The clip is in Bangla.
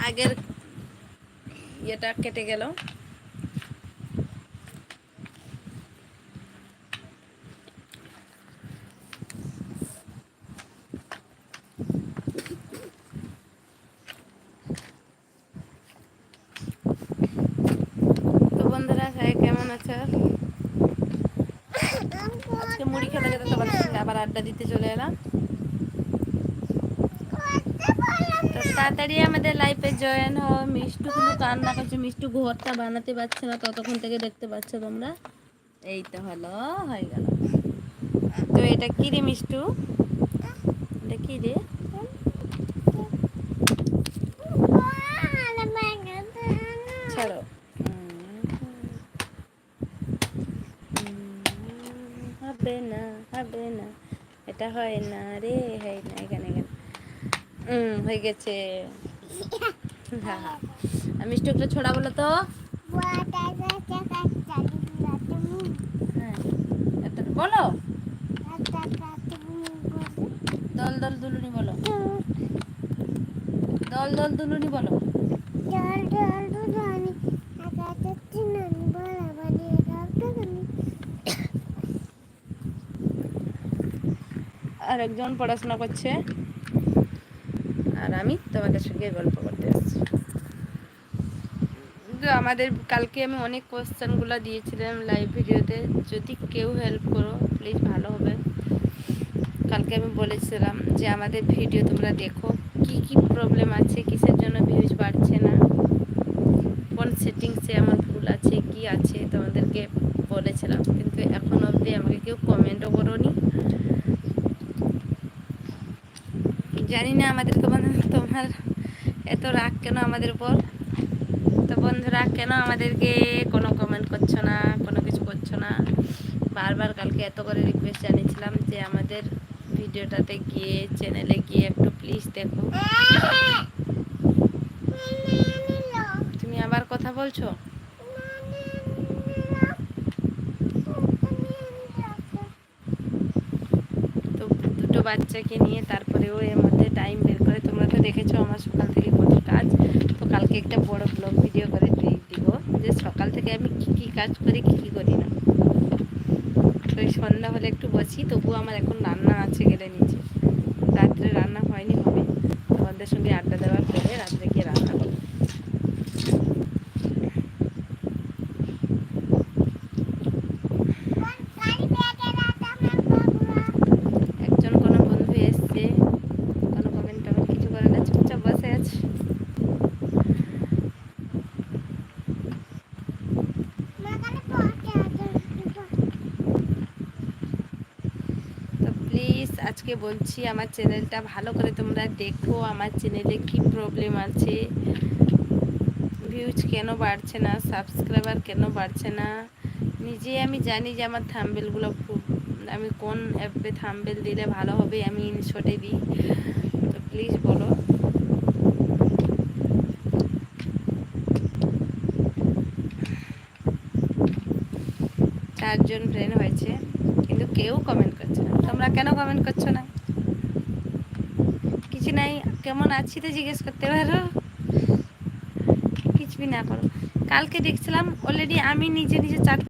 আগের ইয়েটা কেটে গেল। তো বন্ধুরা সবাই কেমন আছো? আজকে মুড়ি খেতে খেতে তোমাদের সঙ্গে আবার আড্ডা দিতে চলে এলাম। তো তাড়াতাড়ি আমাদের লাইফে জয়েন হও। মিষ্টু কিন্তু কান্না করছে, মিষ্টু ঘরটা বানাতে পারছে না, ততক্ষণ থেকে দেখতে পাচ্ছ তোমরা। এই তো হলো, হয়ে গেল। তো এটা কি রে মিষ্টু? এটা কি রে? ছাড়ো। হবে না, হবে না, এটা হয় না রে, হয় না। এখানে এখানে হয়ে গেছে। হ্যাঁ, মিষ্টু একটা ছোড়া বলো তো। হ্যাঁ, একটা বলো। দল দল দুলুনি বলো। দল দল দুলুনি বলো। আর একজন পড়াশোনা করছে আর আমি তোমাদের সঙ্গে গল্প করতে আসছি। আমাদের কালকে আমি অনেক কোশ্চেনগুলো দিয়েছিলাম লাইভ ভিডিওতে, যদি কেউ হেল্প করো প্লিজ ভালো হবে। কালকে আমি বলেছিলাম যে আমাদের ভিডিও তোমরা দেখো, কি কি প্রবলেম আছে, কিসের জন্য ভিউজ বাড়ছে না, কোন সেটিংসে আমার ভুল আছে, কি আছে তোমাদেরকে বলেছিলাম, কিন্তু এখন অবধি আমাকে কেউ কমেন্টও করোনি। জানি না আমাদের তোমার এত রাগ কেন আমাদের উপর। তো বন্ধুরা কেন আমাদেরকে কোনো কমেন্ট করছো না, কোনো কিছু করছো না? বারবার কালকে এত করে রিকোয়েস্ট জানিয়েছিলাম যে আমাদের ভিডিওটাতে গিয়ে চ্যানেলে গিয়ে একটু প্লিজ দেখো। তুমি আবার কথা বলছো? তো দুটো বাচ্চাকে নিয়ে তারপরেও এর মধ্যে টাইম বের করে, তোমরা তো দেখেছো আমার সকাল থেকে কত কাজ। তো কালকে একটা বড় ব্লগ ভিডিও করে দিব যে সকাল থেকে আমি কি কি কাজ করি, কি কি করি না। তো এই সন্ধ্যা হলে একটু বসি, তবুও আমার এখন রান্না আছে গেলে নিচে, রাত্রে রান্না হয়নি, হবে। তোমাদের সঙ্গে আড্ডা দেওয়ার পরে রাত্রে গিয়ে রান্না করবো। একজন কোনো বন্ধু এসছে, কোনো কমেন্ট টমেন্ট কিছু করে না, চুপচাপ বসে আছে। তো প্লিজ আজকে বলছি আমার চ্যানেলটা ভালো করে তোমরা দেখো, আমার চ্যানেলে কি প্রবলেম আছে, ভিউজ কেন বাড়ছে না, সাবস্ক্রাইবার কেন বাড়ছে না। নিজে আমি জানি যে আমার থাম্বেলগুলো খুব, আমি কোন অ্যাপে থাম্বেল দিলে ভালো হবে আমি ইনশটে দিই। তো প্লিজ বলো। চারজন ফ্রেন্ড হয়েছে কিন্তু কেউ কমেন্ট করছে না। তোমরা কেন কমেন্ট করছো না? কিছু নাই, কেমন আছি তো জিজ্ঞেস করতে পারো, কিছু না করো। কালকে দেখছিলাম অলরেডি আমি নিজে নিজে 4